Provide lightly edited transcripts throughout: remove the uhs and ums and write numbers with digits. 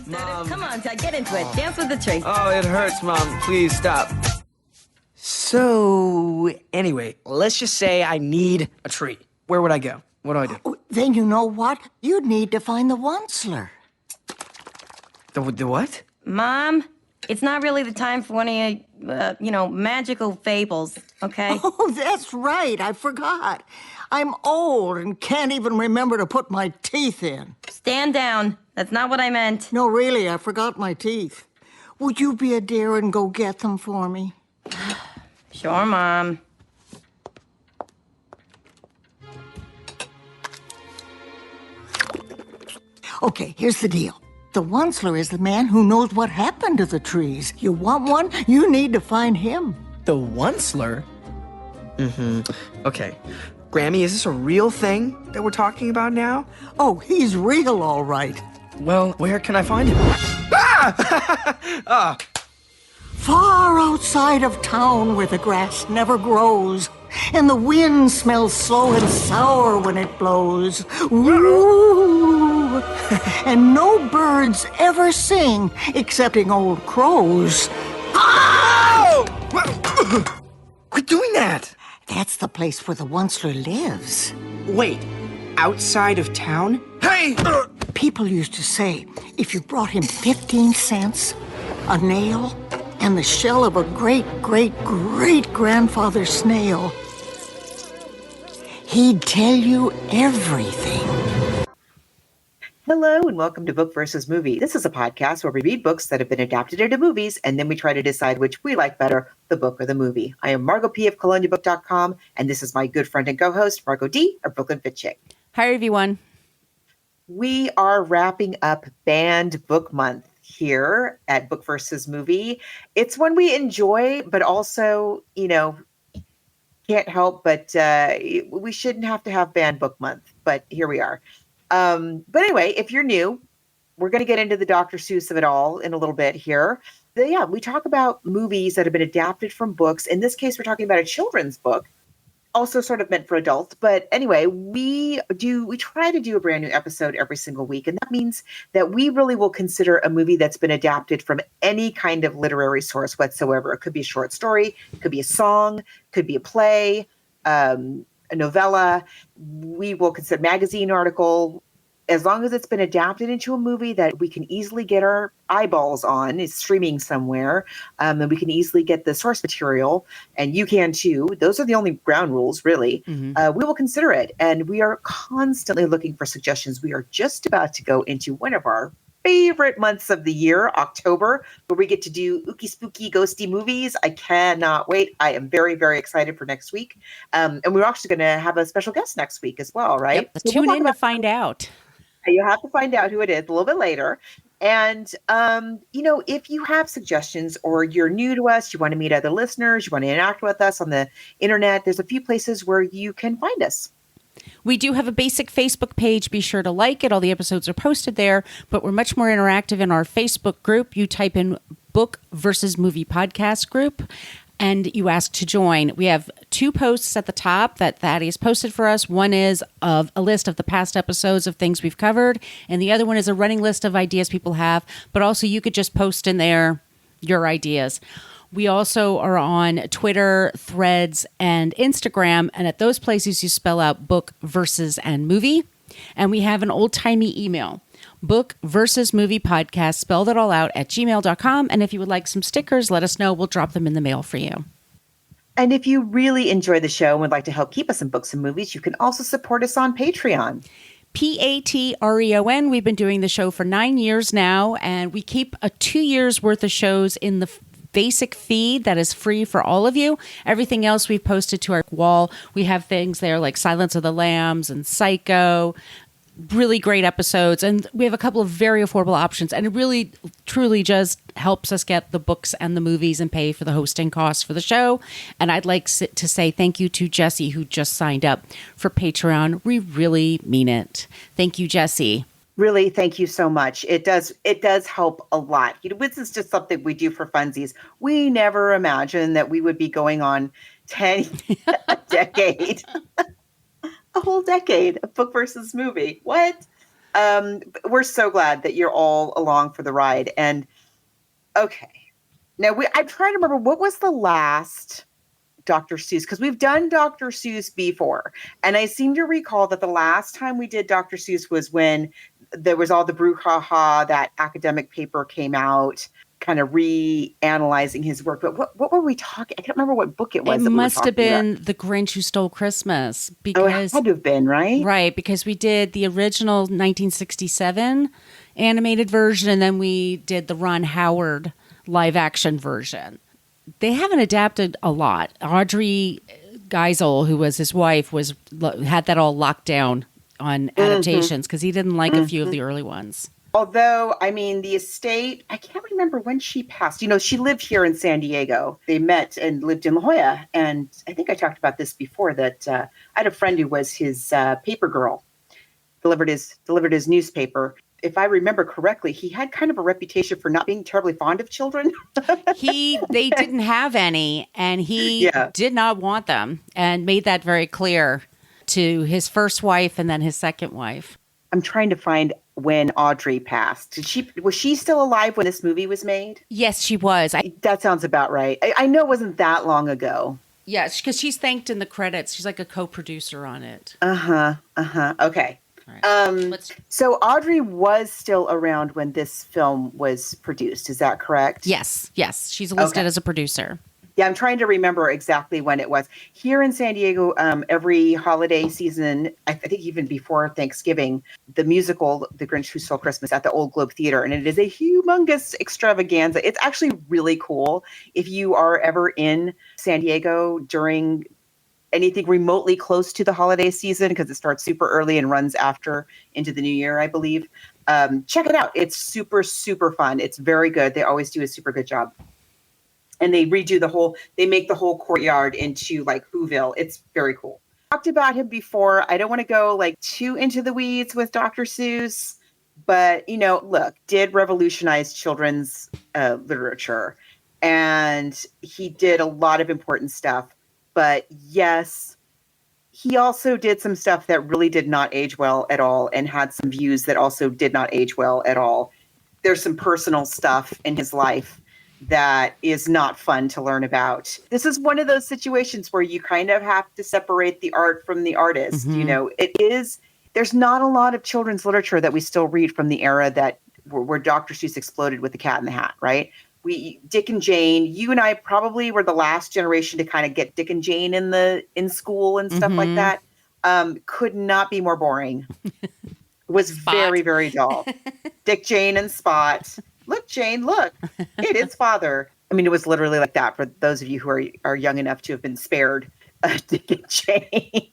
Mom. Come on, Ted, get into it. Dance with the tree. Oh, it hurts, Mom. Please stop. So, anyway, let's just say I need a tree. Where would I go? What do I do? Oh, then you know what? You'd need to find the Onceler. The what? Mom, it's not really the time for one of your, magical fables, okay? Oh, that's right. I forgot. I'm old and can't even remember to put my teeth in. Stand down. That's not what I meant. No, really, I forgot my teeth. Would you be a dear and go get them for me? Sure, Mom. Okay, here's the deal. The Onceler is the man who knows what happened to the trees. You want one? You need to find him. The Onceler? Okay. Grammy, is this a real thing that we're talking about now? Oh, he's real, all right. Well, where can I find him? Ah! Far outside of town where the grass never grows, and the wind smells slow and sour when it blows. Ooh! And no birds ever sing excepting old crows. Oh! Quit doing that! That's the place where the Onceler lives. Wait, outside of town? Hey! People used to say, if you brought him 15 cents, a nail, and the shell of a great-great-great-grandfather snail, he'd tell you everything. Hello and welcome to Book versus Movie. This is a podcast where we read books that have been adapted into movies and then we try to decide which we like better, the book or the movie. I am Margot P. of ColoniaBook.com and this is my good friend and co-host, Margot D. of Brooklyn Fit Chick. Hi, everyone. We are wrapping up Banned Book Month here at Book versus Movie. It's one we enjoy, but also, can't help but we shouldn't have to have Banned Book Month, but here we are. But anyway, if you're new, we're going to get into the Dr. Seuss of it all in a little bit here. We talk about movies that have been adapted from books. In this case, we're talking about a children's book, also sort of meant for adults. But anyway, we try to do a brand new episode every single week. And that means that we really will consider a movie that's been adapted from any kind of literary source whatsoever. It could be a short story, it could be a song, could be a play, a novella. We will consider magazine article, as long as it's been adapted into a movie that we can easily get our eyeballs on. It's streaming somewhere, and we can easily get the source material, and you can too. Those are the only ground rules, really. We will consider it, and we are constantly looking for suggestions. We are just about to go into one of our favorite months of the year, October, where we get to do ooky spooky ghosty movies. I cannot wait. I am very, very excited for next week. And we're actually going to have a special guest next week as well, right? Yep, so tune in to find out. You have to find out who it is a little bit later. And, if you have suggestions or you're new to us, you want to meet other listeners, you want to interact with us on the internet, there's a few places where you can find us. We do have a basic Facebook page. Be sure to like it. All the episodes are posted there, but we're much more interactive in our Facebook group. You type in Book versus Movie Podcast group and you ask to join. We have 2 posts at the top that Thaddeus posted for us. One is of a list of the past episodes of things we've covered, and the other one is a running list of ideas people have, but also you could just post in there your ideas. We also are on Twitter, Threads, and Instagram. And at those places, you spell out book versus and movie. And we have an old-timey email, book versus movie podcast, spelled it all out at gmail.com. And if you would like some stickers, let us know. We'll drop them in the mail for you. And if you really enjoy the show and would like to help keep us in books and movies, you can also support us on Patreon. Patreon. We've been doing the show for 9 years now, and we keep a 2 years worth of shows in the basic feed that is free for all of you. Everything else we've posted to our wall. We have things there like Silence of the Lambs and Psycho, really great episodes. And we have a couple of very affordable options. And it really, truly just helps us get the books and the movies and pay for the hosting costs for the show. And I'd like to say thank you to Jesse, who just signed up for Patreon. We really mean it. Thank you, Jesse. Really, thank you so much. It does help a lot. This is just something we do for funsies. We never imagined that we would be going on a decade, a whole decade of book versus movie. What? We're so glad that you're all along for the ride. And okay, now I'm trying to remember what was the last Dr. Seuss, because we've done Dr. Seuss before. And I seem to recall that the last time we did Dr. Seuss was when there was all the brouhaha, that academic paper came out, kind of reanalyzing his work. But what were we talking? I can't remember what book it was. It must have been about. The Grinch Who Stole Christmas. Oh, Because it had to have been, right? Right, because we did the original 1967 animated version, and then we did the Ron Howard live action version. They haven't adapted a lot. Audrey Geisel, who was his wife, had that all locked down on adaptations because he didn't like a few of the early ones. Although, I mean, the estate, I can't remember when she passed. You know, she lived here in San Diego. They met and lived in La Jolla. And I think I talked about this before, that I had a friend who was his paper girl, delivered his newspaper. If I remember correctly, he had kind of a reputation for not being terribly fond of children. They didn't have any, and he did not want them, and made that very clear to his first wife and then his second wife. I'm trying to find when Audrey passed. Was she still alive when this movie was made? Yes, she was. That sounds about right. I know it wasn't that long ago. Yes, because she's thanked in the credits. She's like a co-producer on it. Okay. Right. So Audrey was still around when this film was produced. Is that correct? Yes. She's listed as a producer. Yeah, I'm trying to remember exactly when it was. Here in San Diego, every holiday season, I think even before Thanksgiving, the musical The Grinch Who Stole Christmas at the Old Globe Theater, and it is a humongous extravaganza. It's actually really cool. If you are ever in San Diego during anything remotely close to the holiday season, because it starts super early and runs after into the new year, I believe, check it out. It's super, super fun. It's very good. They always do a super good job. And they they make the whole courtyard into like Whoville. It's very cool. Talked about him before. I don't want to go like too into the weeds with Dr. Seuss, but look, did revolutionize children's literature, and he did a lot of important stuff. But yes, he also did some stuff that really did not age well at all, and had some views that also did not age well at all. There's some personal stuff in his life that is not fun to learn about. This is one of those situations where you kind of have to separate the art from the artist. There's not a lot of children's literature that we still read from the era where Dr. Seuss exploded with The Cat in the Hat, right? Dick and Jane, you and I probably were the last generation to kind of get Dick and Jane in school and stuff like that. Could not be more boring. Was Spot. Very, very dull. Dick, Jane, and Spot. Look, Jane, look, it is father. I mean, it was literally like that for those of you who are young enough to have been spared Dick and Jane.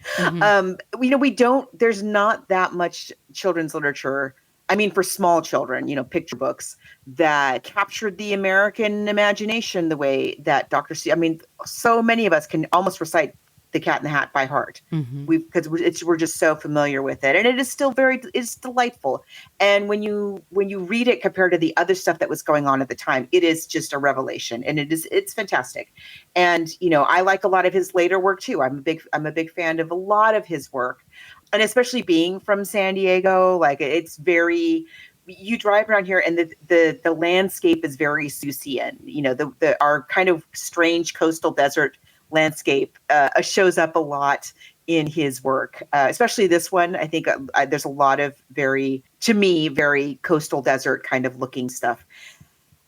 There's not that much children's literature. I mean, for small children, picture books that captured the American imagination the way that Dr. Seuss, I mean, so many of us can almost recite The Cat in the Hat by heart, because we're just so familiar with it, and it is still it's delightful. And when you read it compared to the other stuff that was going on at the time, it is just a revelation, and it's fantastic. And I like a lot of his later work too. I'm a big fan of a lot of his work, and especially being from San Diego, like it's very. You drive around here, and the landscape is very Seussian. Our kind of strange coastal desert landscape shows up a lot in his work, especially this one. I think there's a lot of very coastal desert kind of looking stuff.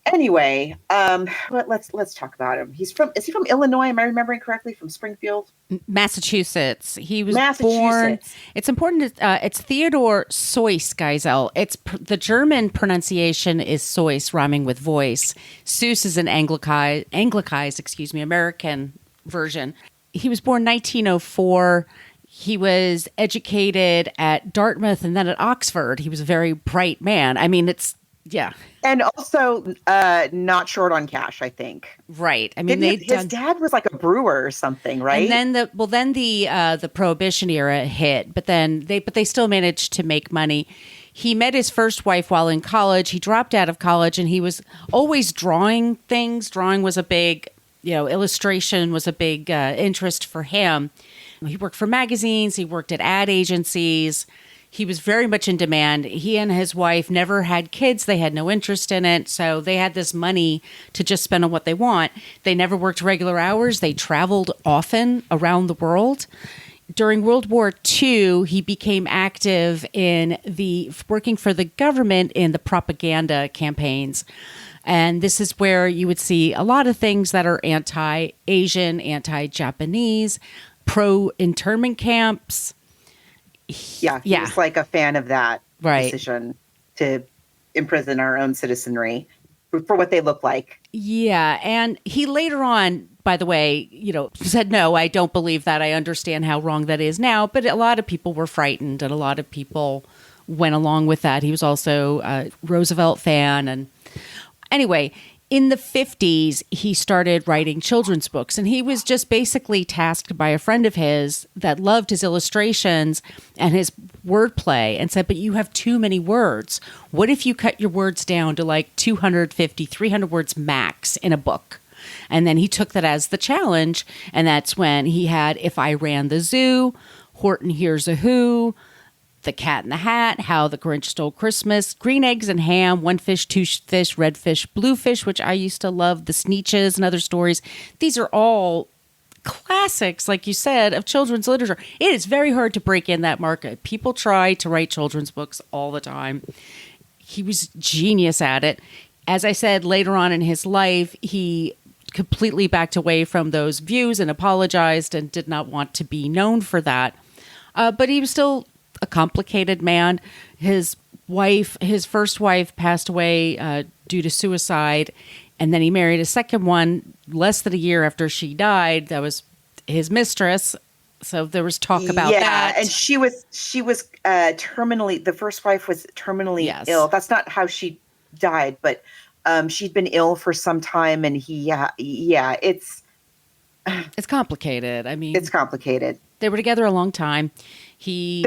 Anyway, let's talk about him. Is he from Illinois? Am I remembering correctly? From Springfield, Massachusetts. He was born. It's important. It's Theodore Seuss Geisel. It's the German pronunciation is Seuss, rhyming with voice. Seuss is an anglicized, American version. He was born 1904. He was educated at Dartmouth and then at Oxford. He was a very bright man. I mean, yeah. And also not short on cash, I think. Right. I mean, his dad was like a brewer or something, right? And then the Prohibition era hit, but they still managed to make money. He met his first wife while in college. He dropped out of college, and he was always drawing things. Drawing was a big illustration was a big interest for him. He worked for magazines. He worked at ad agencies. He was very much in demand. He and his wife never had kids. They had no interest in it. So they had this money to just spend on what they want. They never worked regular hours. They traveled often around the world. During World War II, he became active in working for the government in the propaganda campaigns. And this is where you would see a lot of things that are anti-Asian, anti-Japanese, pro-internment camps. Yeah, he's like a fan of that decision to imprison our own citizenry for what they look like. Yeah, and he later on, by the way, said, no, I don't believe that. I understand how wrong that is now. But a lot of people were frightened and a lot of people went along with that. He was also a Roosevelt fan. And anyway, in the 50s, he started writing children's books. And he was just basically tasked by a friend of his that loved his illustrations and his wordplay and said, but you have too many words. What if you cut your words down to like 250, 300 words max in a book? And then he took that as the challenge. And that's when he had If I Ran the Zoo, Horton Hears a Who, The Cat in the Hat, How the Grinch Stole Christmas, Green Eggs and Ham, One Fish, Two Fish, Red Fish, Blue Fish, which I used to love, The Sneetches and other stories. These are all classics, like you said, of children's literature. It is very hard to break in that market. People try to write children's books all the time. He was genius at it. As I said, later on in his life, he completely backed away from those views and apologized and did not want to be known for that. But he was still a complicated man. His first wife passed away due to suicide, and then he married a second one less than a year after she died. That was his mistress. So there was talk about that. Yeah, and she was terminally. The first wife was terminally ill. That's not how she died, but she'd been ill for some time, and it's complicated. I mean, it's complicated. They were together a long time. They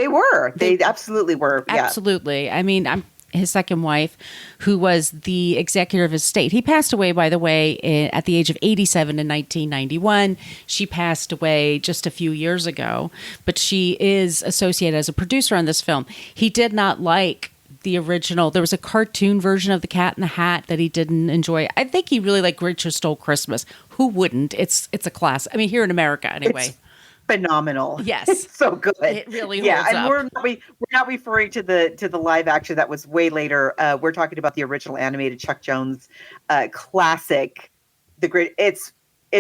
absolutely were. Absolutely. Yeah. I mean, his second wife, who was the executor of his estate. He passed away, by the way, at the age of 87 in 1991. She passed away just a few years ago, but she is associated as a producer on this film. He did not like the original. There was a cartoon version of The Cat in the Hat that he didn't enjoy. I think he really liked Grinch Who Stole Christmas. Who wouldn't? It's a class. I mean, here in America, anyway. It's phenomenal. Yes, it's so good. It really holds up. And we're not referring to the live action that was way later. We're talking about the original animated Chuck Jones classic. It's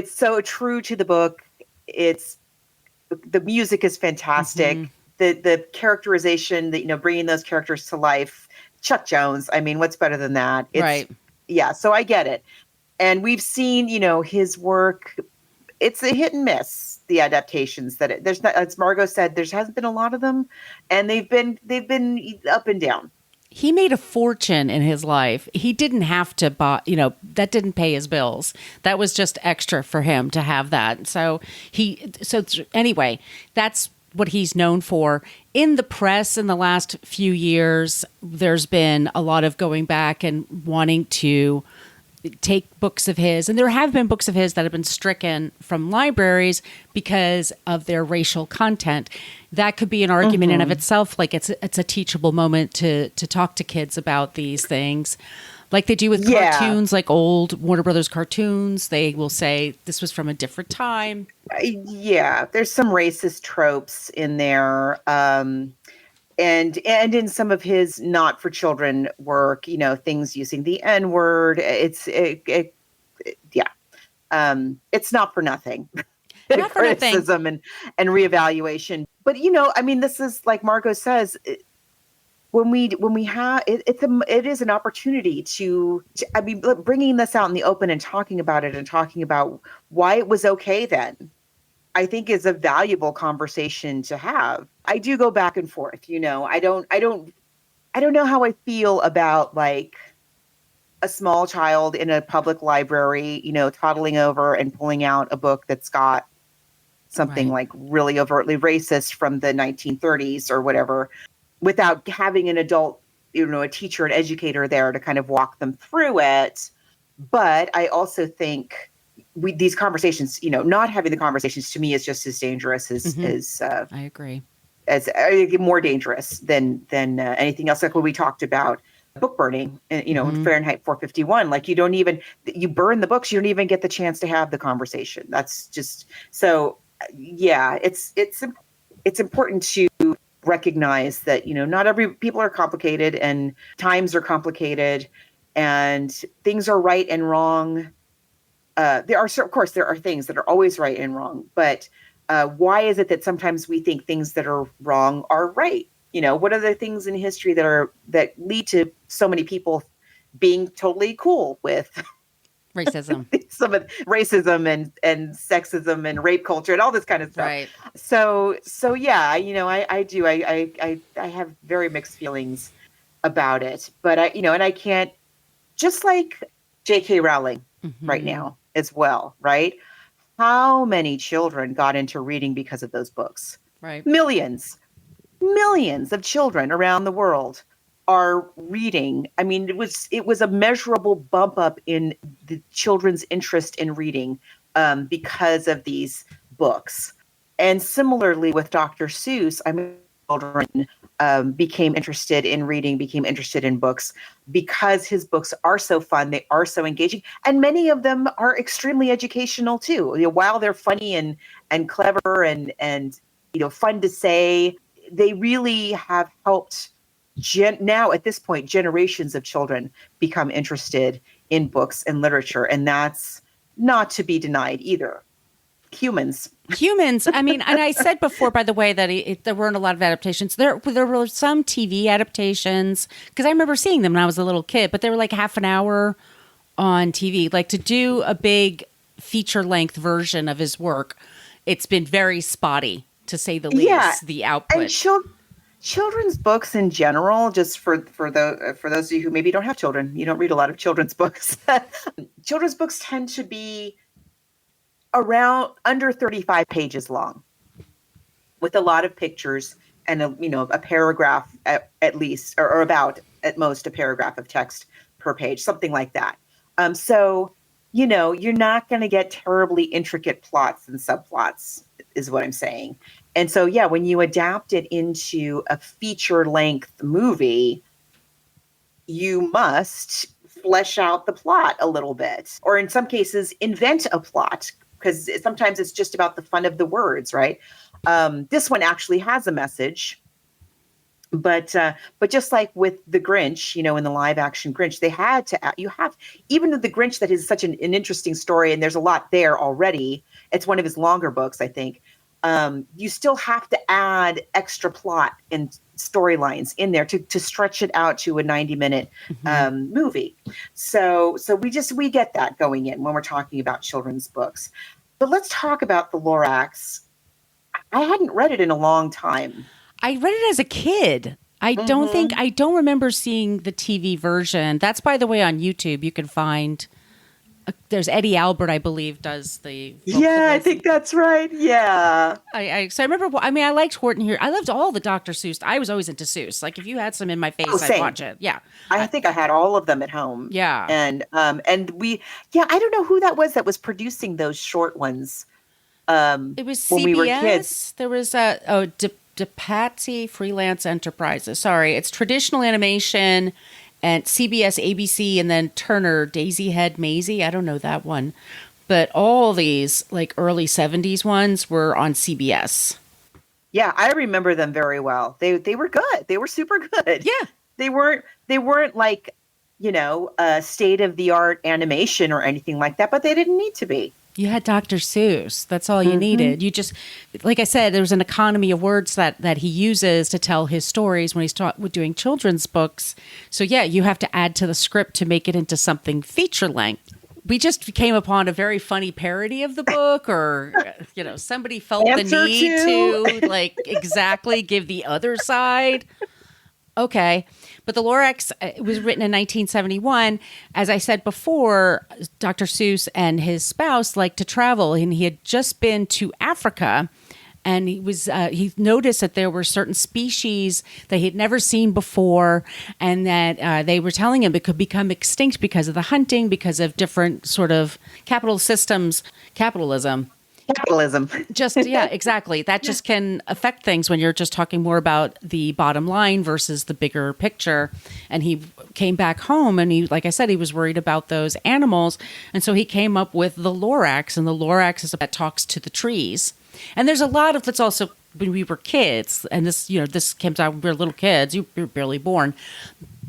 so true to the book. The music is fantastic. Mm-hmm. The characterization, bringing those characters to life. Chuck Jones. I mean, what's better than that? Right. Yeah. So I get it. And we've seen, his work. It's a hit and miss. The adaptations there's not, as Margos said, there hasn't been a lot of them, and they've been up and down. He made a fortune in his life. He didn't have to buy, that didn't pay his bills. That was just extra for him to have that. So anyway, that's what he's known for. In the press in the last few years, there's been a lot of going back and wanting to take books of his, and there have been books of his that have been stricken from libraries because of their racial content. That could be an argument in of itself. Like it's a teachable moment to talk to kids about these things, like they do with cartoons, like old Warner Brothers cartoons. They will say this was from a different time. Yeah, there's some racist tropes in there. And in some of his not for children work, things using the N-word, it's not for nothing. Not for criticism nothing. and reevaluation. But this is like Margot says, when we have it is an opportunity to bringing this out in the open and talking about it and talking about why it was okay then, I think is a valuable conversation to have. I do go back and forth, I don't know how I feel about like a small child in a public library, toddling over and pulling out a book that's got something like really overtly racist from the 1930s or whatever, without having an adult, a teacher, an educator there to kind of walk them through it. But I also think these conversations, not having the conversations to me is just as dangerous as I agree. as more dangerous than anything else. Like when we talked about book burning, and Fahrenheit 451. Like you burn the books, you don't even get the chance to have the conversation. That's just so. Yeah, it's important to recognize that not every people are complicated and times are complicated and things are right and wrong. Of course there are things that are always right and wrong, but why is it that sometimes we think things that are wrong are right? What are the things in history that lead to so many people being totally cool with Racism. some of racism and sexism and rape culture and all this kind of stuff. Right. So yeah, I do. I have very mixed feelings about it, but and I can't, just like J.K. Rowling right now as well, right? How many children got into reading because of those books? Right. Millions of children around the world are reading. I mean, it was a measurable bump up in the children's interest in reading because of these books. And similarly with Dr. Seuss, children became interested in reading, became interested in books because his books are so fun, they are so engaging, and many of them are extremely educational too. While they're funny and clever and fun to say, they really have helped now at this point generations of children become interested in books and literature, and that's not to be denied either. Humans. I mean, and I said before, by the way, that there weren't a lot of adaptations. There were some TV adaptations, because I remember seeing them when I was a little kid, but they were like half an hour on TV. Like, to do a big feature-length version of his work, it's been very spotty, to say the least, the output. And children's books in general, just for those of you who maybe don't have children, you don't read a lot of children's books. Children's books tend to be around under 35 pages long, with a lot of pictures and a paragraph at least, or about at most a paragraph of text per page, something like that. So you're not going to get terribly intricate plots and subplots, is what I'm saying. And so, yeah, when you adapt it into a feature-length movie, you must flesh out the plot a little bit, or in some cases, invent a plot, because sometimes it's just about the fun of the words, right? This one actually has a message, but just like with the Grinch, in the live-action Grinch, they had to even though the Grinch, that is such an interesting story, and there's a lot there already. It's one of his longer books, I think. You still have to add extra plot and storylines in there to stretch it out to a 90-minute movie. So we get that going in when we're talking about children's books. But let's talk about the Lorax. I hadn't read it in a long time. I read it as a kid. I don't remember seeing the TV version. That's, by the way, on YouTube. You can find. There's Eddie Albert, I believe, does the. Yeah, I think that's right. Yeah. So I remember. I mean, I liked Horton here. I loved all the Dr. Seuss. I was always into Seuss. Like, if you had some in my face, I'd watch it. Yeah. I think I had all of them at home. Yeah. And I don't know who that was producing those short ones. It was CBS. When we were kids. There was DePatsy Freelance Enterprises. Sorry, it's traditional animation. And CBS, ABC, and then Turner, Daisy Head Maisie. I don't know that one. But all these, like, early 70s ones were on CBS. Yeah, I remember them very well. They were good. They were super good. Yeah. They weren't like, state-of-the-art animation or anything like that, but they didn't need to be. You had Dr. Seuss. That's all you needed. You just, like I said, there's an economy of words that he uses to tell his stories when he's doing children's books. So, yeah, you have to add to the script to make it into something feature-length. We just came upon a very funny parody of the book, or, somebody felt the need to, like, exactly give the other side. Okay. But the Lorax was written in 1971. As I said before, Dr. Seuss and his spouse liked to travel, and he had just been to Africa, and he noticed that there were certain species that he had never seen before, and that they were telling him it could become extinct because of the hunting, because of different sort of capitalism. Capitalism. Just, yeah, exactly. That just can affect things when you're just talking more about the bottom line versus the bigger picture. And he came back home and he, like I said, he was worried about those animals. And so he came up with the Lorax, and the Lorax is that talks to the trees. And there's a lot of that's also when we were kids, and this, you know, this came out when we were little kids. You were barely born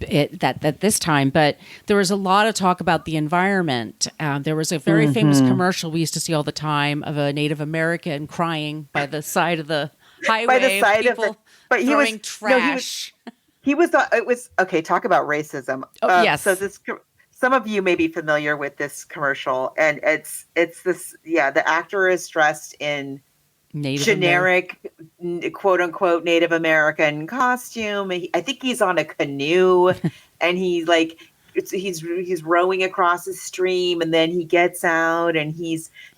at this time, but there was a lot of talk about the environment. There was a very famous commercial we used to see all the time of a Native American crying by the side of the highway. By the side of people but he was throwing trash. He was it was okay. Talk about racism. Oh, yes. So some of you may be familiar with this commercial, and it's this. Yeah, the actor is dressed in generic, quote unquote, Native American costume. I think he's on a canoe, and he's rowing across a stream, and then he gets out and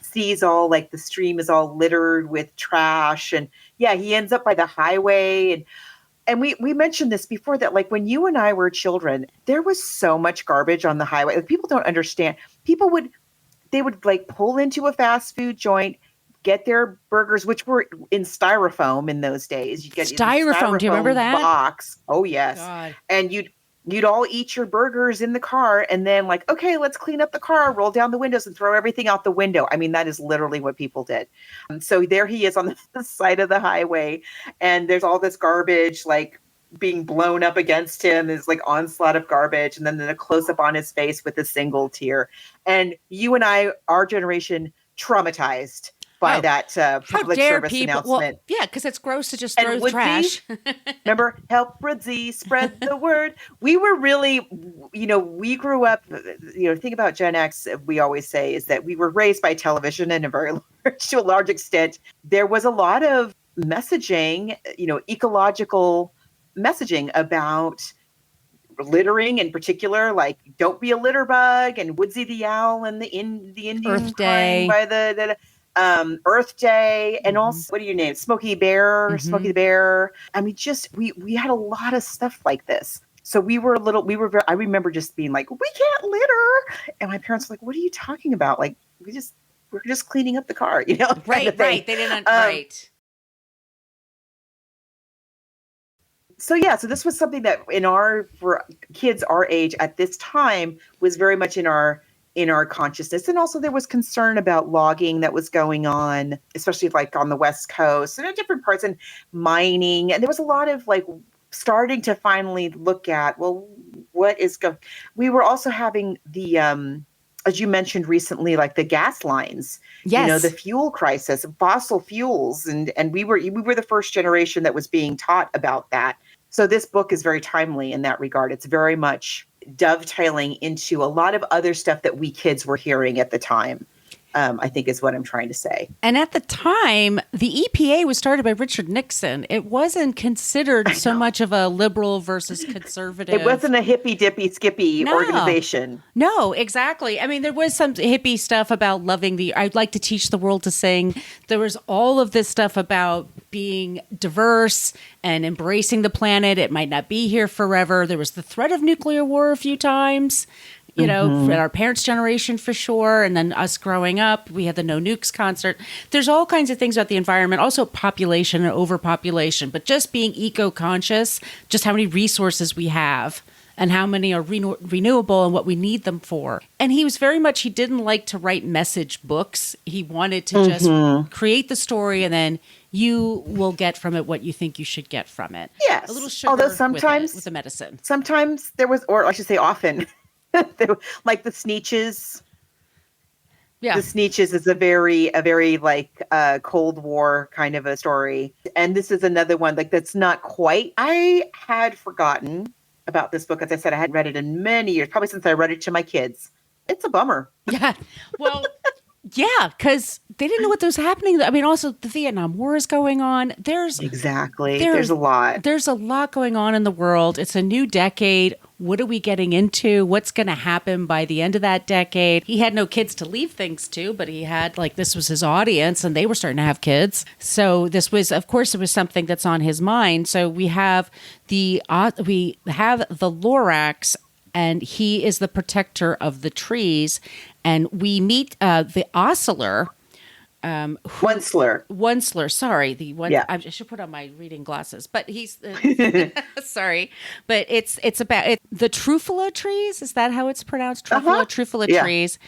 sees all like the stream is all littered with trash, and yeah, he ends up by the highway. And we mentioned this before, that like when you and I were children, there was so much garbage on the highway. Like, people don't understand. They would like pull into a fast food joint, get their burgers, which were in styrofoam in those days. You get styrofoam. Do you remember that box? Oh yes. God. And you'd all eat your burgers in the car, and then like, okay, let's clean up the car, roll down the windows and throw everything out the window. I mean, that is literally what people did. So there he is on the side of the highway, and there's all this garbage like being blown up against him. There's like onslaught of garbage, and then a close up on his face with a single tear. And you and I, our generation, traumatized by that public service announcement. Well, yeah, because it's gross to just throw trash. Remember, help Woodsy spread the word. We were really, we grew up, think about Gen X, we always say, is that we were raised by television to a large extent. There was a lot of messaging, ecological messaging about littering in particular, like don't be a litter bug, and Woodsy the owl, and the Indian Earth Day by the Earth Day, and also what do you name? Smokey the Bear. I mean, just we had a lot of stuff like this. So I remember just being like, we can't litter, and my parents were like, what are you talking about? Like we're just cleaning up the car, Right. They didn't right. So this was something that for kids our age at this time was very much in our consciousness. And also there was concern about logging that was going on, especially like on the West Coast and in different parts, and mining. And there was a lot of like starting to finally look at, well, what is going. We were also having the, as you mentioned recently, like the gas lines, yes. The fuel crisis, fossil fuels. And we were the first generation that was being taught about that. So this book is very timely in that regard. It's very much dovetailing into a lot of other stuff that we kids were hearing at the time, I think is what I'm trying to say. And at the time, the EPA was started by Richard Nixon. It wasn't considered so much of a liberal versus conservative. It wasn't a hippy dippy skippy organization. No, exactly. I mean, there was some hippie stuff about I'd like to teach the world to sing. There was all of this stuff about being diverse and embracing the planet. It might not be here forever. There was the threat of nuclear war a few times. In our parents' generation for sure. And then us growing up, we had the No Nukes concert. There's all kinds of things about the environment, also population and overpopulation, but just being eco-conscious, just how many resources we have and how many are renewable and what we need them for. And he didn't like to write message books. He wanted to just create the story, and then you will get from it what you think you should get from it. Yes. A little sugar. Although sometimes with the medicine. Sometimes there was, or I should say often, like the Sneetches. Yeah. The Sneetches is a very like Cold War kind of a story. And this is another one like that's not quite. I had forgotten about this book. As I said, I hadn't read it in many years, probably since I read it to my kids. It's a bummer. Yeah. Well, yeah, because they didn't know what was happening. I mean, also the Vietnam War is going on. There's a lot. There's a lot going on in the world. It's a new decade. What are we getting into? What's going to happen by the end of that decade? He had no kids to leave things to, but he had this was his audience, and they were starting to have kids. So this was, of course, it was something that's on his mind. So we have the Lorax, and he is the protector of the trees. And we meet the Oscillator, Onceler. Onceler, sorry, the one. Yeah. I should put on my reading glasses, but he's sorry, but it's about the Trufala trees. Is that how it's pronounced? Trufala Yeah. trees.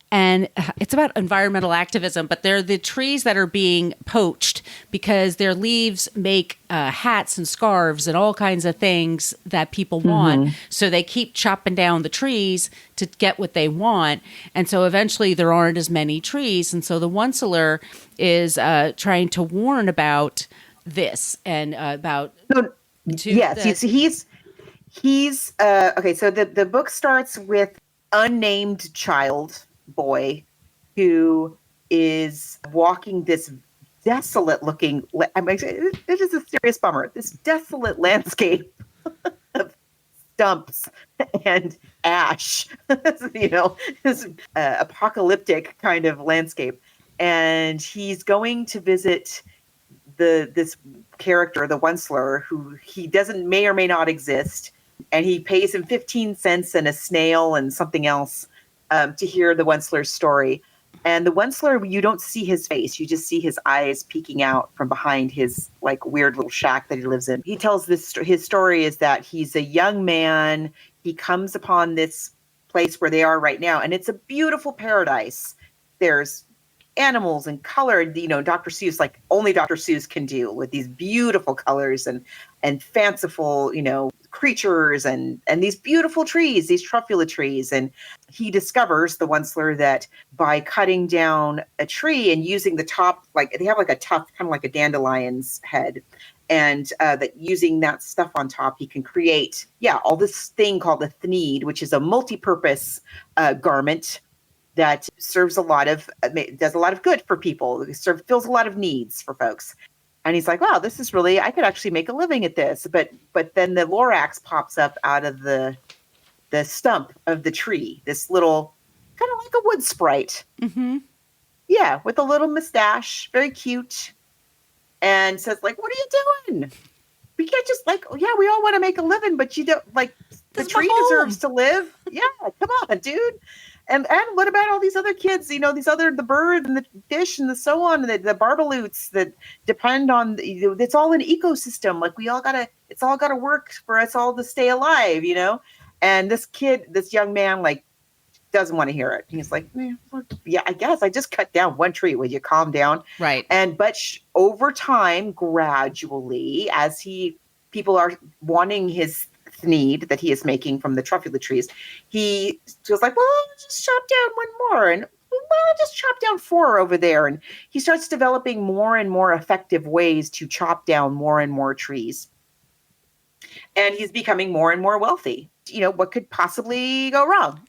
And it's about environmental activism, but they're the trees that are being poached because their leaves make hats and scarves and all kinds of things that people want. So they keep chopping down the trees to get what they want. And so eventually there aren't as many trees. And so the Onceler is trying to warn about this and about... He's okay. So the book starts with unnamed child boy who is walking this desolate looking. It is a serious bummer. This desolate landscape of stumps and ash. This apocalyptic kind of landscape, and he's going to visit this character, the Onceler, who he may or may not exist. And he pays him 15 cents and a snail and something else to hear the Onceler's story. And the Onceler, you don't see his face. You just see his eyes peeking out from behind his like weird little shack that he lives in. He tells his story is that he's a young man. He comes upon this place where they are right now. And it's a beautiful paradise. There's animals and color, Dr. Seuss, like only Dr. Seuss can do, with these beautiful colors and fanciful, creatures and these beautiful trees, these truffula trees. And he discovers, the Onceler, that by cutting down a tree and using the top, like they have like a tuft, kind of like a dandelion's head, and that using that stuff on top, he can create, all this thing called the thneed, which is a multi-purpose garment that does a lot of good for people. It fills a lot of needs for folks. And he's like, wow, this is really, I could actually make a living at this. But then the Lorax pops up out of the stump of the tree, this little, kind of like a wood sprite. Mm-hmm. Yeah, with a little mustache, very cute. And says, like, what are you doing? We can't just we all want to make a living, but you don't, like, the tree deserves to live. Yeah, come on, dude. And what about all these other kids, the bird and the fish and the so on, the barbaloots that depend on, it's all an ecosystem. Like it's all gotta work for us all to stay alive, And this young man, like, doesn't want to hear it. He's like, yeah, I guess I just cut down one tree. Will you calm down? Right. But over time, gradually, as people are wanting his thneed that he is making from the truffula trees, he was like, well, I'll just chop down one more, and I'll just chop down 4 over there. And he starts developing more and more effective ways to chop down more and more trees. And he's becoming more and more wealthy. What could possibly go wrong?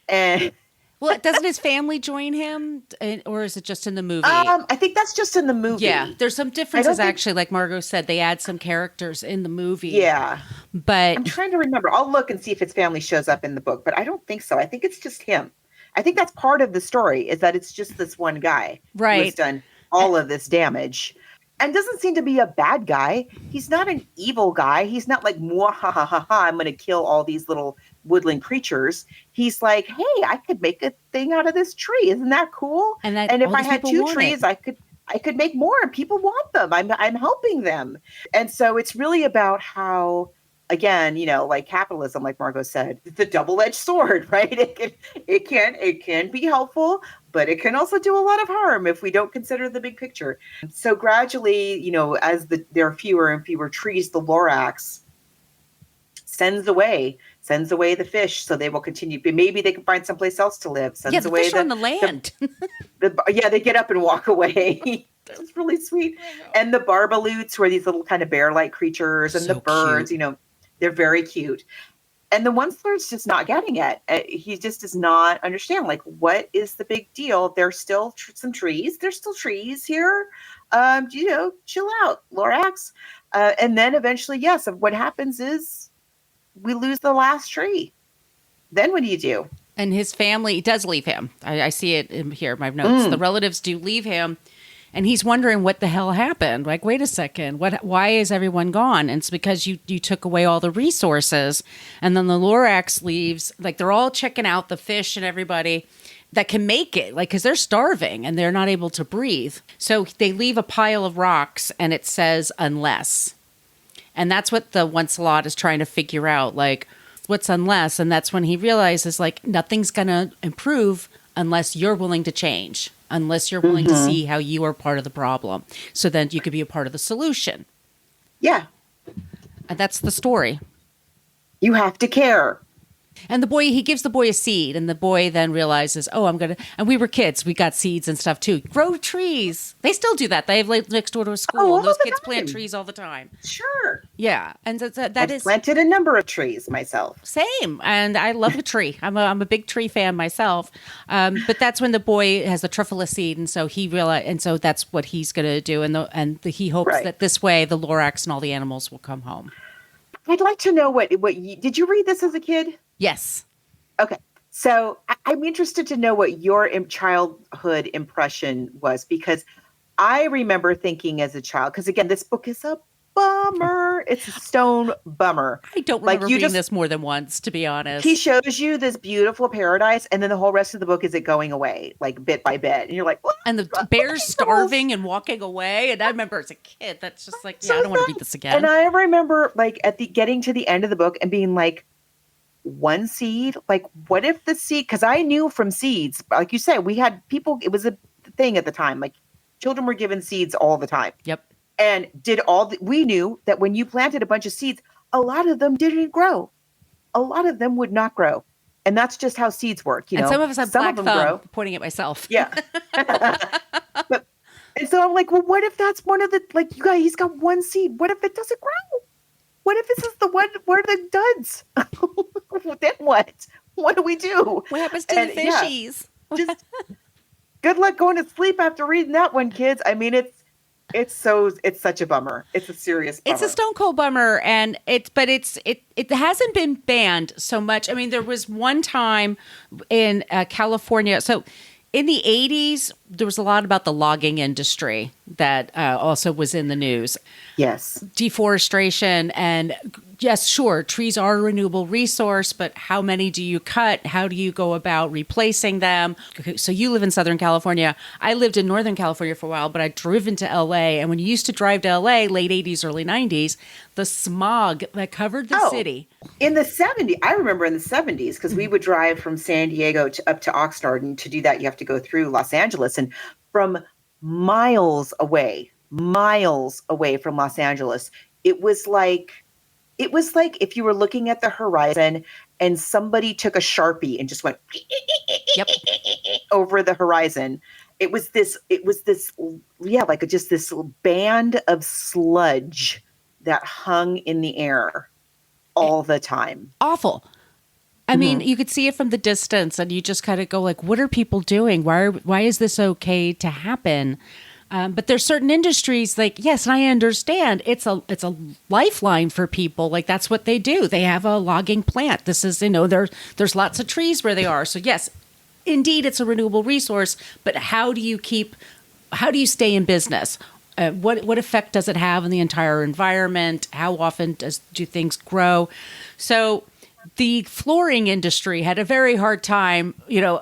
And well, doesn't his family join him, or is it just in the movie? I think that's just in the movie. Yeah, there's some differences, actually. Like Margos said, they add some characters in the movie. Yeah. But I'm trying to remember. I'll look and see if his family shows up in the book, but I don't think so. I think it's just him. I think that's part of the story, is that it's just this one guy who has done all of this damage. And doesn't seem to be a bad guy. He's not an evil guy. He's not like, I'm going to kill all these little woodland creatures. He's like, hey, I could make a thing out of this tree. Isn't that cool? And if I had 2 trees, I could make more, and people want them. I'm helping them. And so it's really about how, again, like capitalism, like Margot said, it's a double-edged sword, right? It can be helpful, but it can also do a lot of harm if we don't consider the big picture. So gradually, as there are fewer and fewer trees, the Lorax sends away the fish, so they will continue. Maybe they can find someplace else to live. Sends the away fish on the land. They get up and walk away. That's really sweet. And the barbaloots, who are these little kind of bear-like creatures, and the birds, they're very cute. And the Onceler's just not getting it. He just does not understand, like, what is the big deal? There's still some trees. There's still trees here. Chill out, Lorax. And then eventually, yes, what happens is we lose the last tree. Then what do you do? And his family does leave him. I see it in here, my notes. The relatives do leave him. And he's wondering what the hell happened. Like, wait a second, why is everyone gone? And it's because you took away all the resources. And then the Lorax leaves, like they're all checking out the fish and everybody. that can make it, like, because they're starving and they're not able to breathe. So they leave a pile of rocks and it says unless. And that's what the Once-a-Lot is trying to figure out, like, what's unless? And that's when he realizes, like, nothing's going to improve unless you're willing to change, unless you're willing to see how you are part of the problem. So then you could be a part of the solution. Yeah. And that's the story. You have to care. And the boy, he gives the boy a seed, and the boy then realizes, oh, I'm going to, and we were kids, we got seeds and stuff too. Grow trees. They still do that. They have like next door to a school, and those kids plant trees all the time. Sure. Yeah. And that I've is planted a number of trees myself. same. And I love a tree. I'm a big tree fan myself. But that's when the boy has the truffula seed. And so he realized, and so that's what he's going to do. And he hopes that this way the Lorax and all the animals will come home. I'd like to know what did you read this as a kid? Yes. Okay. So I'm interested to know what your childhood impression was, because I remember thinking as a child, because again, this book is a bummer. It's a stone bummer. I don't remember reading this more than once, to be honest. He shows you this beautiful paradise, and then the whole rest of the book is it going away, like bit by bit. And you're like, what? And the bear's starving and walking away. And I remember as a kid, that's just like, yeah, I don't want to read this again. And I remember like getting to the end of the book and being like, one seed, like what if the seed, because I knew from seeds, like you said, we had people, it was a thing at the time, like children were given seeds all the time. Yep. And we knew that when you planted a bunch of seeds, a lot of them didn't grow. A lot of them would not grow. And that's just how seeds work, you know. And some of us have black thumb, pointing at myself. Yeah. And so I'm like, well, what if that's one of the, like, you guys, he's got one seed. What if it doesn't grow? What if this is the one where the duds? Then what? What do we do? What happens to the fishies? Yeah, just good luck going to sleep after reading that one, kids. I mean, it's such a bummer. It's a serious bummer. It's a stone cold bummer, and it hasn't been banned so much. I mean, there was one time in California. So in the 80s, there was a lot about the logging industry that also was in the news. Yes. Deforestation, and yes, sure, trees are a renewable resource, but how many do you cut? How do you go about replacing them? Okay, so you live in Southern California. I lived in Northern California for a while, but I drove into LA. And when you used to drive to LA, late 80s, early 90s, the smog that covered the city. In the 70s, I remember in the 70s, because we would drive from San Diego up to Oxnard, and to do that, you have to go through Los Angeles. And from miles away from Los Angeles, it was like if you were looking at the horizon and somebody took a Sharpie and just went over the horizon. It was this band of sludge that hung in the air all the time. Awful. I mean, you could see it from the distance, and you just kind of go like, what are people doing? Why is this okay to happen? But there's certain industries, like, yes, and I understand it's a lifeline for people. Like, that's what they do. They have a logging plant. This is, there's lots of trees where they are. So yes, indeed, it's a renewable resource. But how do you stay in business? What effect does it have on the entire environment? How often do things grow? So the flooring industry had a very hard time,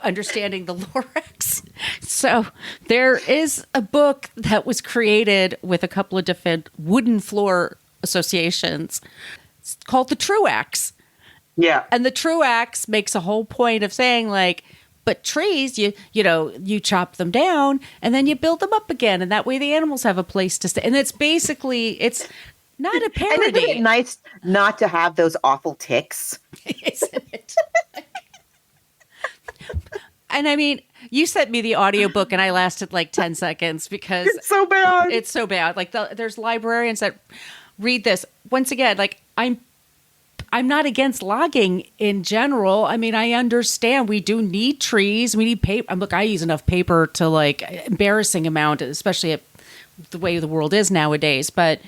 understanding the Lorax. So there is a book that was created with a couple of different wooden floor associations. It's called the Truax. Yeah. And the Truax makes a whole point of saying, like, but trees, you chop them down and then you build them up again. And that way the animals have a place to stay. And it's not a parody. And isn't it nice not to have those awful ticks? Isn't it? And I mean, you sent me the audiobook and I lasted like 10 seconds because it's so bad. It's so bad. Like there's librarians that read this. Once again, like I'm not against logging in general. I mean, I understand we do need trees. We need paper. Look, I use enough paper to like embarrassing amount, especially at the way the world is nowadays. But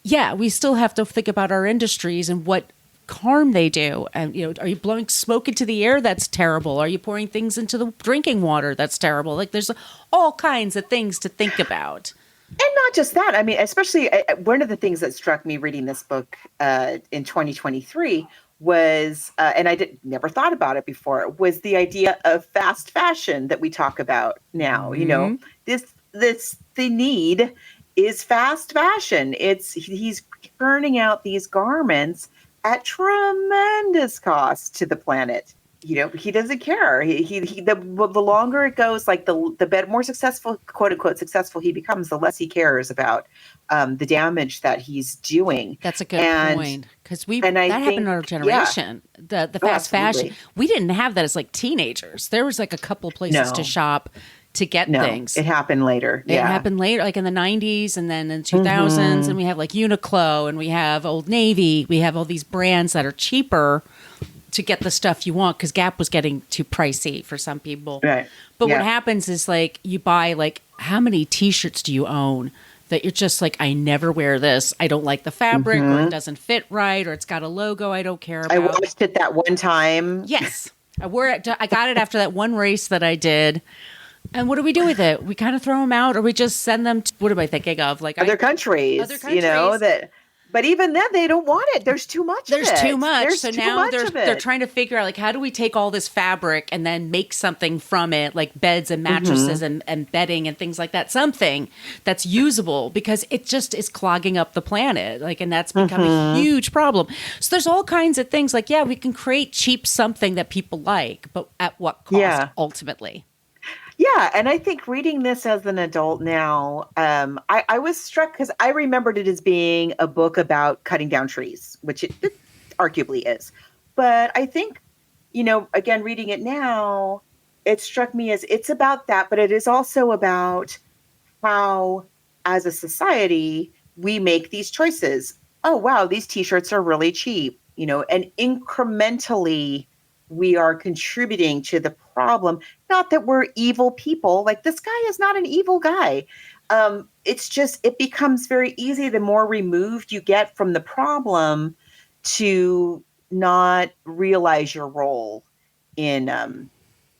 yeah, we still have to think about our industries and what harm they do. And, are you blowing smoke into the air? That's terrible. Are you pouring things into the drinking water? That's terrible. Like there's all kinds of things to think about. And not just that. I mean, especially one of the things that struck me reading this book in 2023 was, and never thought about it before, was the idea of fast fashion that we talk about now. You know, the need is fast fashion. He's turning out these garments at tremendous cost to the planet. You know, he doesn't care. The longer it goes, like the better, more successful, quote unquote, successful he becomes, the less he cares about the damage that he's doing. That's a good point, because that happened in our generation. Yeah. The fast fashion, we didn't have that as like teenagers. There was like a couple places to shop to get things. It happened later. It happened later, like in the 90s and then in 2000s, and we have like Uniqlo and we have Old Navy. We have all these brands that are cheaper to get the stuff you want, because Gap was getting too pricey for some people. Right. But what happens is, like, you buy, like, how many T-shirts do you own that you're just like, I never wear this. I don't like the fabric, or it doesn't fit right, or it's got a logo I don't care about. I watched it that one time. Yes. I wore it. I got it after that one race that I did. And what do we do with it? We kind of throw them out, or we just send them to, what am I thinking of? Like other countries, you know, that. But even then, they don't want it. There's too much. There's too much. There's so too now much they're trying to figure out, like, how do we take all this fabric and then make something from it, like beds and mattresses and bedding and things like that, something that's usable, because it just is clogging up the planet. Like, and that's become a huge problem. So there's all kinds of things. Like, we can create cheap something that people like, but at what cost ultimately? Yeah, and I think reading this as an adult now, I was struck because I remembered it as being a book about cutting down trees, which it arguably is. But I think, you know, again, reading it now, it struck me as it's about that, but it is also about how, as a society, we make these choices. Oh, wow, these T-shirts are really cheap, you know, and incrementally we are contributing to the problem. Not that we're evil people. Like, this guy is not an evil guy. It's just, it becomes very easy the more removed you get from the problem to not realize your role in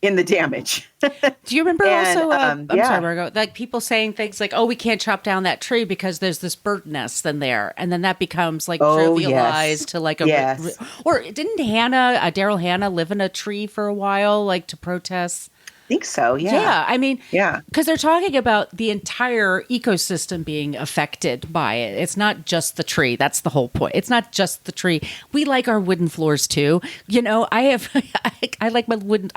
the damage. Do you remember also, I'm sorry, Margo, like people saying things like, oh, we can't chop down that tree because there's this bird nest in there. And then that becomes like trivialized to like or didn't Daryl Hannah live in a tree for a while, like to protest? I think so, yeah. Yeah, I mean, because they're talking about the entire ecosystem being affected by it. It's not just the tree. That's the whole point. It's not just the tree. We like our wooden floors too. You know, I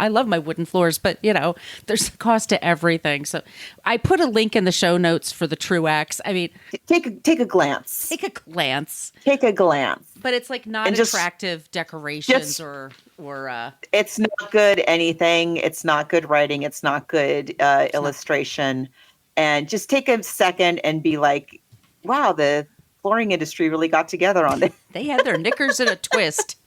love my wooden floors, but you know, there's a cost to everything. So I put a link in the show notes for the Truax. I mean, take a glance. Take a glance. Take a glance. But it's like not attractive decorations or it's not good anything. It's not good writing. It's not good illustration. And just take a second and be like, wow, the flooring industry really got together on this. They had their knickers in a twist.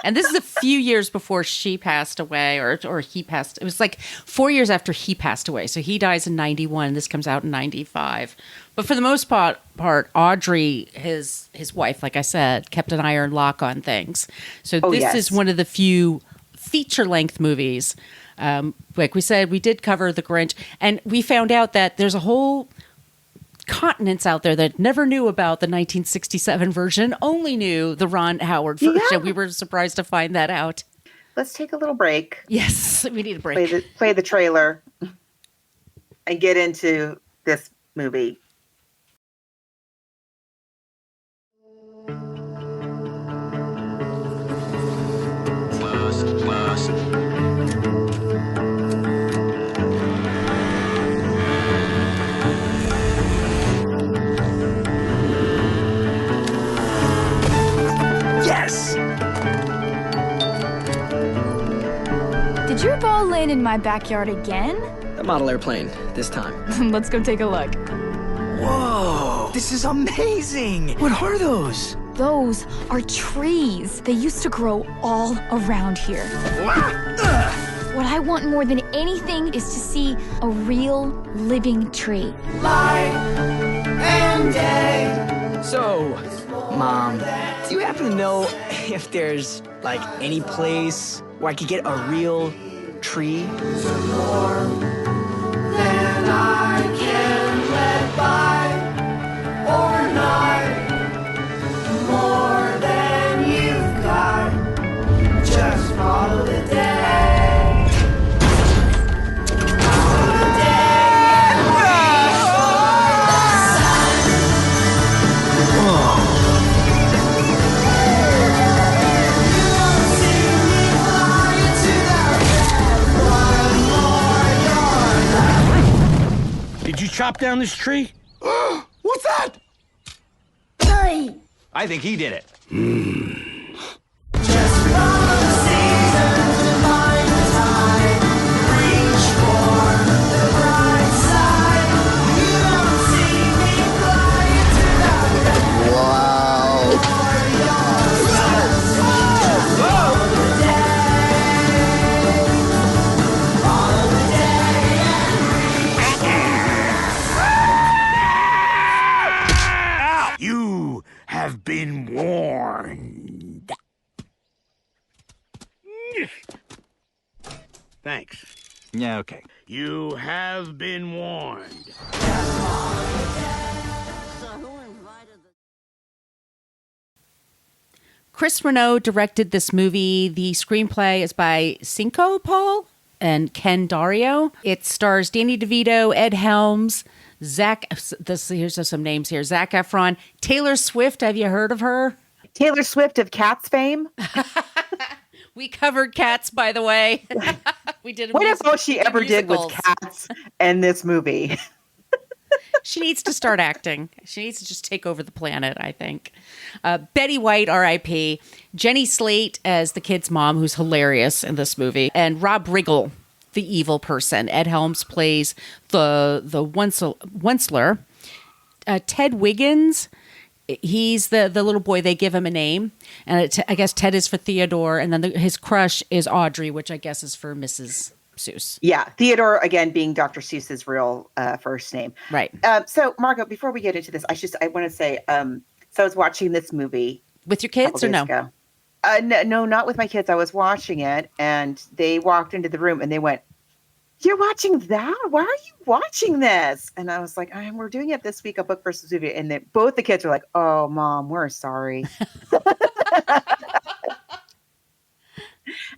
And this is a few years before she passed away, or he passed. It was like 4 years after he passed away. So he dies in 91. This comes out in 95. But for the most part, Audrey, his wife, like I said, kept an iron lock on things. So this is one of the few feature-length movies. Like we said, we did cover The Grinch. And we found out that there's a whole continents out there that never knew about the 1967 version, only knew the Ron Howard version. Yeah. We were surprised to find that out. Let's take a little break. Yes, we need a break. Play the trailer and get into this movie. Close. Yes! Did your ball land in my backyard again? A model airplane, this time. Let's go take a look. Whoa! This is amazing! What are those? Those are trees. They used to grow all around here. What I want more than anything is to see a real living tree. Light and day. So, Mom, do you happen to know if there's, like, any place where I could get a real tree? More than I can let by or not. More than you've got. chop down this tree? What's that? I think he did it. Just follow the seasons and find the tide. Reach for the bright side. You don't see me fly into the Wow. Follow the day. Follow the day and reach. You have been warned. Thanks. Yeah, okay. You have been warned. Chris Renaud directed this movie. The screenplay is by Cinco Paul and Ken Dario. It stars Danny DeVito, Ed Helms, here's some names here. Zac Efron, Taylor Swift. Have you heard of her? Taylor Swift of Cats fame. We covered Cats, by the way. We did. What if all she ever did was Cats and this movie? She needs to start acting. She needs to just take over the planet, I think. Betty White, R.I.P. Jenny Slate as the kid's mom, who's hilarious in this movie. And Rob Riggle, the evil person. Ed Helms plays the Wentzler. Ted Wiggins, he's the little boy. They give him a name. And I guess Ted is for Theodore. And then his crush is Audrey, which I guess is for Mrs. Seuss. Yeah, Theodore, again, being Dr. Seuss's real first name. Right. So, Margot, before we get into this, I want to say, so I was watching this movie. With your kids or no? No, not with my kids. I was watching it, and they walked into the room, and they went, "You're watching that? Why are you watching this?" And I was like, "We're doing it this week, a book versus movie." And both the kids were like, "Oh, Mom, we're sorry."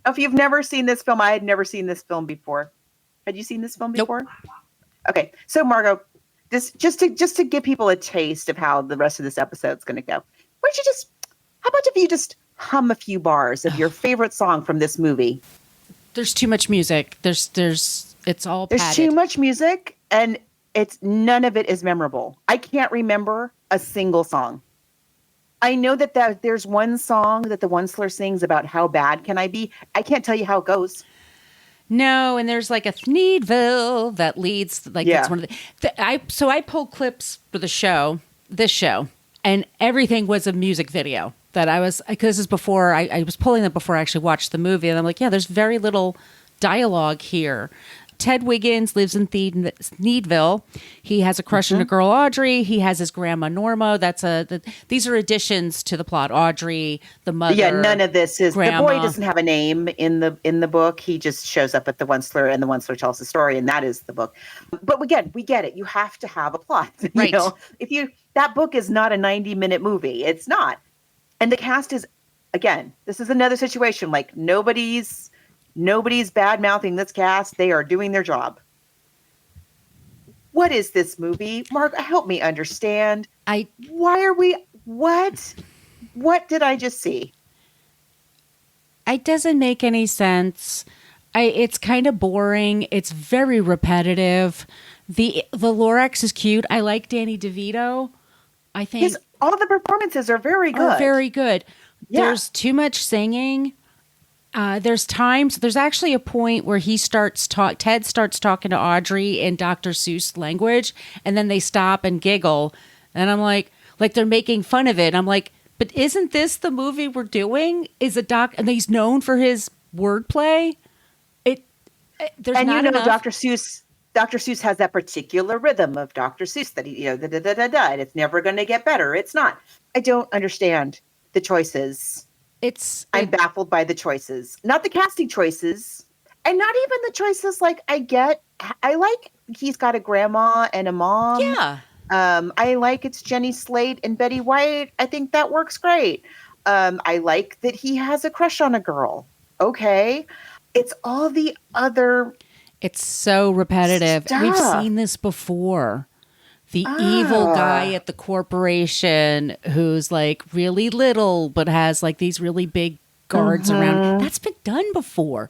If you've never seen this film, I had never seen this film before. Had you seen this film before? Nope. Okay, so Margot, just to give people a taste of how the rest of this episode's going to go, why don't you how about if you just hum a few bars of your favorite song from this movie? There's too much music. It's all padded. There's too much music, and none of it is memorable. I can't remember a single song. I know that there's one song that the Wentzler sings about how bad can I be. I can't tell you how it goes. No, and there's like a Thneedville that leads that's one of so I pulled clips for this show, and everything was a music video that I was, because this is before I was pulling them before I actually watched the movie, and I'm like, yeah, there's very little dialogue here. Ted Wiggins lives in Thneedville. He has a crush on a girl, Audrey. He has his grandma, Norma. These are additions to the plot. Audrey, the mother. Yeah, none of this is. Grandma. The boy doesn't have a name in the book. He just shows up at the Wentzler, and the Wentzler tells the story, and that is the book. But again, we get it. You have to have a plot. Right. That book is not a 90-minute movie. It's not. And the cast is, again, this is another situation. Like nobody's bad-mouthing this cast. They are doing their job. What is this movie? Mark, help me understand. What did I just see? It doesn't make any sense. It's kind of boring. It's very repetitive. The Lorax is cute. I like Danny DeVito. I think all the performances are very good. Yeah. There's too much singing. There's actually a point where Ted starts talking to Audrey in Dr. Seuss language, and then they stop and giggle, and I'm like they're making fun of it. I'm like, but isn't this the movie we're doing? And he's known for his wordplay. Dr. Seuss has that particular rhythm of Dr. Seuss that he, and it's never going to get better. It's not. I don't understand the choices. I'm baffled by the choices, not the casting choices, and not even the choices. I like he's got a grandma and a mom. Yeah. I like it's Jenny Slate and Betty White. I think that works great. I like that he has a crush on a girl. Okay. It's all the other. It's so repetitive. Stuff. We've seen this before. The evil guy at the corporation who's like really little, but has like these really big guards around. That's been done before.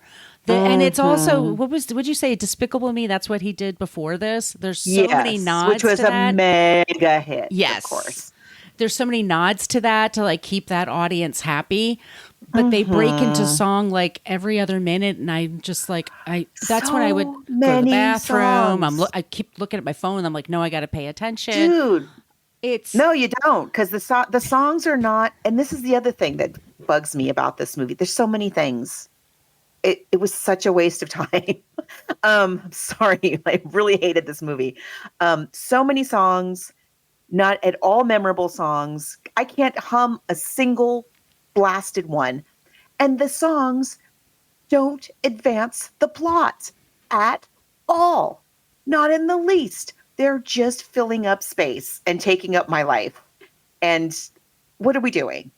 And it's also, would you say, Despicable Me? That's what he did before this. There's so many nods which was to that. a mega hit. Yes. Of course. There's so many nods to that to like keep that audience happy. But they break into song like every other minute, and I'm just like, that's when I would go to the many bathroom. songs. I keep looking at my phone. I'm like, no, I got to pay attention. Dude. It's No, you don't, because the songs are not. And this is the other thing that bugs me about this movie. There's so many things. It was such a waste of time. I'm sorry, I really hated this movie. So many songs, not at all memorable songs. I can't hum a single blasted one, and the songs don't advance the plot at all, not in the least. They're just filling up space and taking up my life. And what are we doing?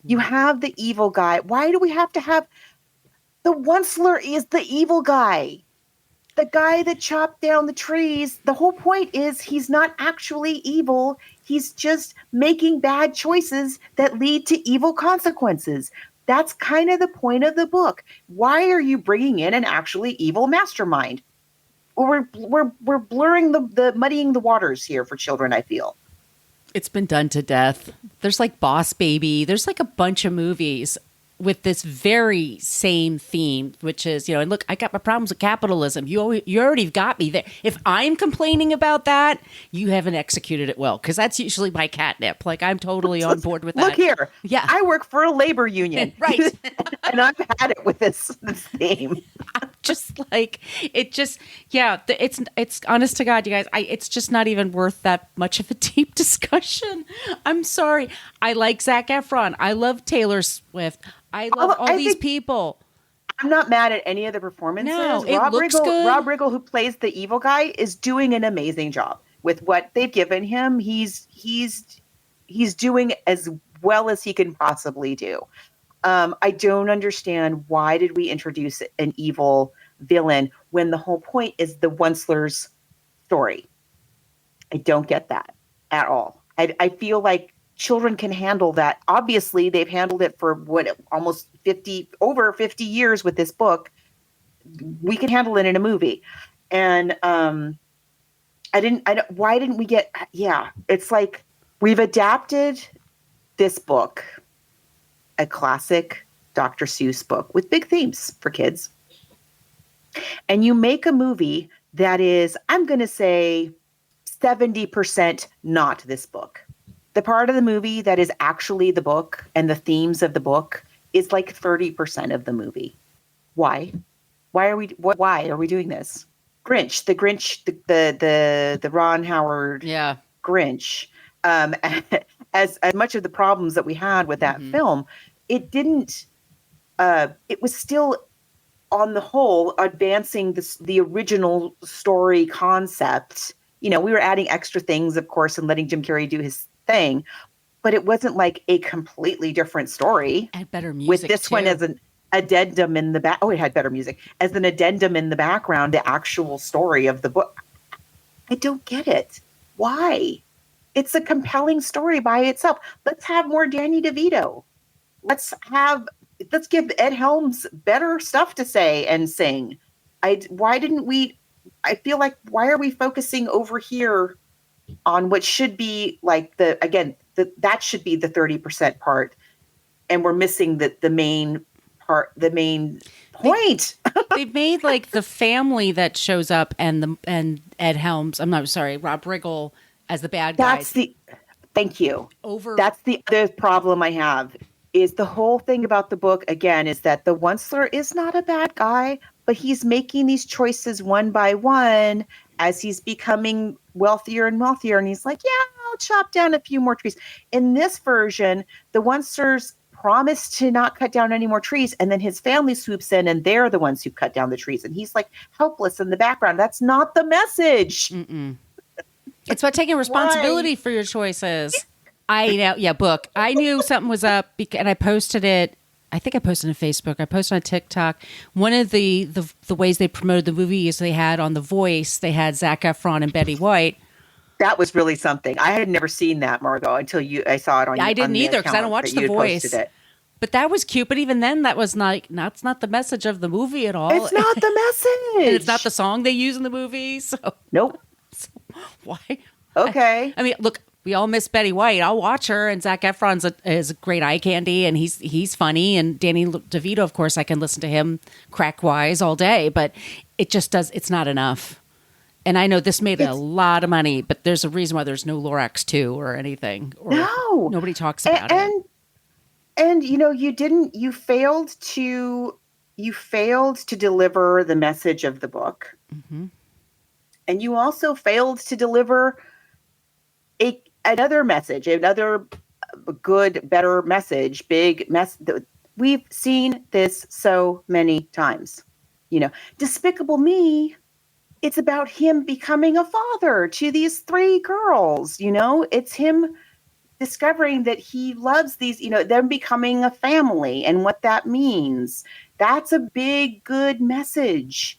You have the evil guy. Why do we have to have the Onceler is the evil guy? The guy that chopped down the trees. The whole point is he's not actually evil. He's just making bad choices that lead to evil consequences. That's kind of the point of the book. Why are you bringing in an actually evil mastermind? We're blurring muddying the waters here for children, I feel. It's been done to death. There's like Boss Baby. There's like a bunch of movies with this very same theme, which is, and look, I got my problems with capitalism. You already got me there. If I'm complaining about that, you haven't executed it well, because that's usually my catnip. Like, I'm totally on board with that. Look here. Yeah. I work for a labor union. Right. And I've had it with this theme. Just like, it's honest to God, you guys, it's just not even worth that much of a deep discussion. I'm sorry. I like Zac Efron. I love Taylor Swift. I love all these people. I'm not mad at any of the performances. No, it looks good. Rob Riggle, who plays the evil guy, is doing an amazing job with what they've given him. He's doing as well as he can possibly do. I don't understand, why did we introduce an evil villain when the whole point is the Onceler's story? I don't get that at all. I feel like children can handle that. Obviously, they've handled it for over 50 years with this book. We can handle it in a movie. And why didn't we get, it's like we've adapted this book, a classic Dr. Seuss book with big themes for kids. And you make a movie that is, I'm going to say, 70% not this book. The part of the movie that is actually the book and the themes of the book is like 30% of the movie. Why? Why are we doing this? Grinch, the Ron Howard Grinch. As much of the problems that we had with that film, it didn't. It was still, on the whole, advancing the original story concept. We were adding extra things, of course, and letting Jim Carrey do his thing, but it wasn't like a completely different story. And better music with this too. one as an addendum in the back. Oh, it had better music as an addendum in the background. The actual story of the book. I don't get it. Why? It's a compelling story by itself. Let's have more Danny DeVito. Let's give Ed Helms better stuff to say and sing. Why didn't we? I feel like, why are we focusing over here on what should be like that should be the 30% part, and we're missing the main part, the main point. They've made like the family that shows up and Ed Helms. I'm not sorry, Rob Riggle as the bad guys. Thank you. That's the other problem I have, is the whole thing about the book, again, is that the Onceler is not a bad guy, but he's making these choices one by one as he's becoming wealthier and wealthier. And he's like, I'll chop down a few more trees. In this version, the Oncelers promise to not cut down any more trees. And then his family swoops in and they're the ones who cut down the trees. And he's like helpless in the background. That's not the message. It's about taking responsibility for your choices. Book. I knew something was up and I posted it. I think I posted on Facebook. I posted on TikTok. One of the ways they promoted the movie is they had on The Voice, they had Zac Efron and Betty White. That was really something. I had never seen that, Margot, until I saw it on. I didn't either, because I don't watch The Voice. But that was cute. But even then, that's not the message of the movie at all. It's not the message. And it's not the song they use in the movie. So nope. So why? Okay. I mean, look, we all miss Betty White. I'll watch her, and Zac Efron's is a great eye candy, and he's funny, and Danny DeVito, of course, I can listen to him crack wise all day, but it's not enough. And I know this made a lot of money, but there's a reason why there's no Lorax 2 or anything. Or no, nobody talks about it. And you failed to deliver the message of the book, and you also failed to deliver another message, another good, better message, big mess. We've seen this so many times. Despicable Me, it's about him becoming a father to these 3 girls. It's him discovering that he loves these, them becoming a family and what that means. That's a big, good message.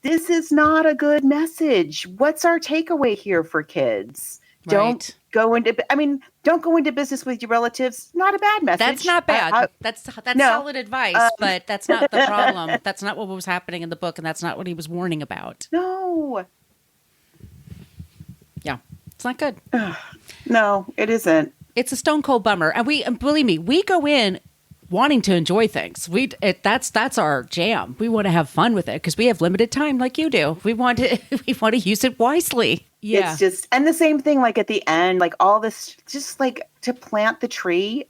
This is not a good message. What's our takeaway here for kids? Right. Don't go into business with your relatives. Not a bad message. That's not bad. That's no. solid advice, but that's not the problem. That's not what was happening in the book, and that's not what he was warning about. No. Yeah, it's not good. No, it isn't. It's a stone cold bummer, and believe me, we go in wanting to enjoy things. That's our jam. We want to have fun with it because we have limited time, like you do. We want to use it wisely. Yeah, it's just, and the same thing, like at the end, like all this, just like to plant the tree.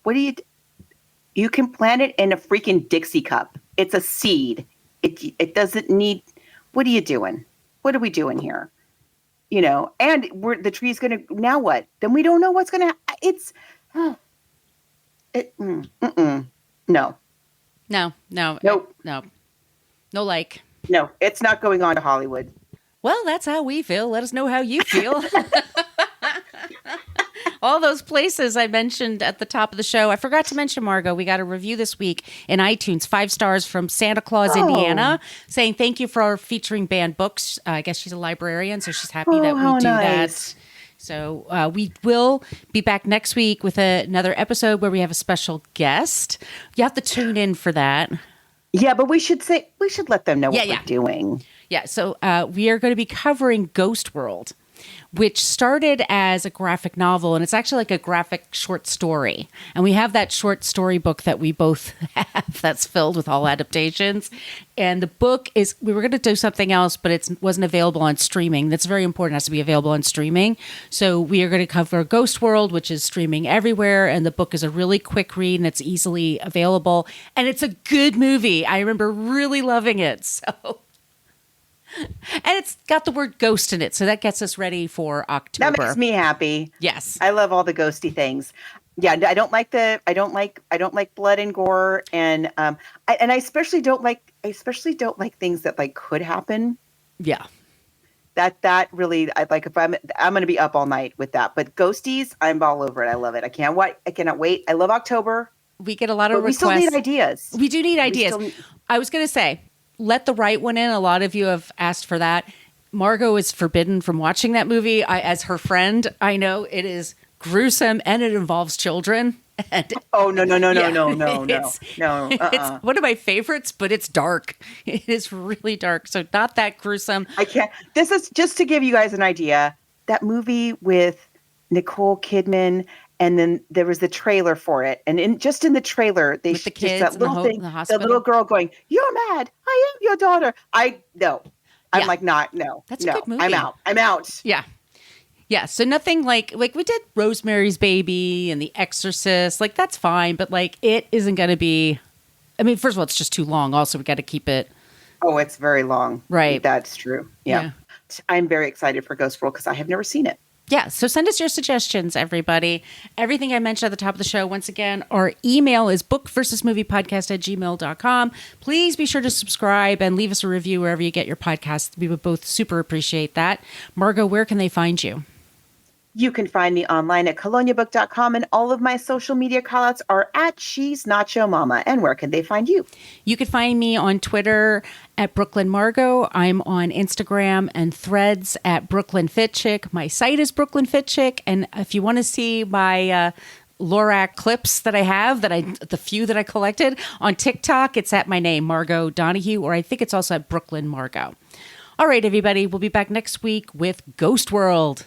You can plant it in a freaking Dixie cup. It's a seed. It doesn't need. What are you doing? What are we doing here? And the tree's gonna. Now what? Then we don't know what's gonna. It's. No. No. Nope. No, like. No, it's not going on to Hollywood. Well, that's how we feel. Let us know how you feel. All those places I mentioned at the top of the show. I forgot to mention, Margot, we got a review this week in iTunes, 5 stars from Santa Claus, Indiana, saying thank you for featuring banned books. I guess she's a librarian, so she's happy that we do that. So we will be back next week with another episode where we have a special guest. You have to tune in for that. Yeah, but we should let them know what we're doing. Yeah, so we are going to be covering Ghost World, which started as a graphic novel, and it's actually like a graphic short story. And we have that short story book that we both have that's filled with all adaptations. And the book we were going to do something else, but it wasn't available on streaming. That's very important, it has to be available on streaming. So we are going to cover Ghost World, which is streaming everywhere. And the book is a really quick read, and it's easily available. And it's a good movie. I remember really loving it. So... And it's got the word ghost in it, so that gets us ready for October. That makes me happy. Yes, I love all the ghosty things. Yeah, I don't like blood and gore, and I especially don't like things that like could happen. Yeah, that really I like. If I'm going to be up all night with that, but ghosties, I'm all over it. I love it. I cannot wait. I love October. We get a lot of requests. We still need ideas. We do need ideas. I was going to say, let the right one in. A lot of you have asked for that. Margot is forbidden from watching that movie. As her friend, I know it is gruesome and it involves children. And no. It's one of my favorites, but it's dark. It is really dark. So not that gruesome. I can't. This is just to give you guys an idea. That movie with Nicole Kidman. And then there was the trailer for it. And in the trailer, they with the kids just that little thing, the little girl going, "You're mad. I am your daughter." I'm like, not, no. That's a good movie. I'm out. Yeah. Yeah. So nothing like we did Rosemary's Baby and The Exorcist. Like, that's fine. But like, it isn't going to be, I mean, first of all, it's just too long. Also, we got to keep it. Oh, it's very long. Right. That's true. Yeah. I'm very excited for Ghost World because I have never seen it. Yeah, so send us your suggestions, everybody. Everything I mentioned at the top of the show, once again, our email is bookversusmoviepodcast@gmail.com. Please be sure to subscribe and leave us a review wherever you get your podcasts. We would both super appreciate that. Margot, where can they find you? You can find me online at coloniabook.com, and all of my social media callouts are at She's Nacho Mama. And where can they find you? You can find me on Twitter at Brooklyn Margot. I'm on Instagram and Threads at Brooklyn Fit Chick. My site is Brooklyn Fit Chick. And if you want to see my Lorax clips that I have, the few that I collected. On TikTok, it's at my name, Margot Donahue, or I think it's also at Brooklyn Margot. All right, everybody, we'll be back next week with Ghost World.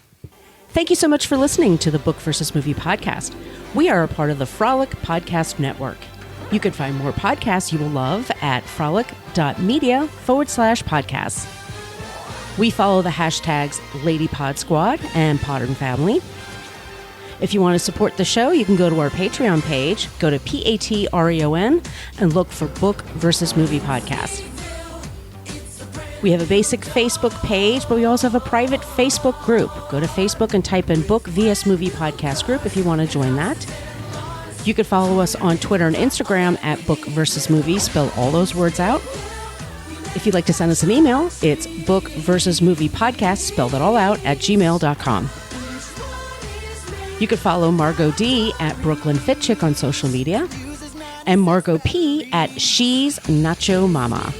Thank you so much for listening to the Book versus Movie podcast. We are a part of the Frolic Podcast Network. You can find more podcasts you will love at frolic.media/podcasts. We follow the hashtags LadyPodSquad and Podern Family. If you want to support the show, you can go to our Patreon page, go to Patreon, and look for Book versus Movie Podcast. We have a basic Facebook page, but we also have a private Facebook group. Go to Facebook and type in Book vs. Movie Podcast Group if you want to join that. You can follow us on Twitter and Instagram at Book versus Movie. Spell all those words out. If you'd like to send us an email, it's Book versus Movie Podcast, spell that all out, at gmail.com. You could follow Margot D at Brooklyn Fit Chick on social media and Margot P at She's Nacho Mama.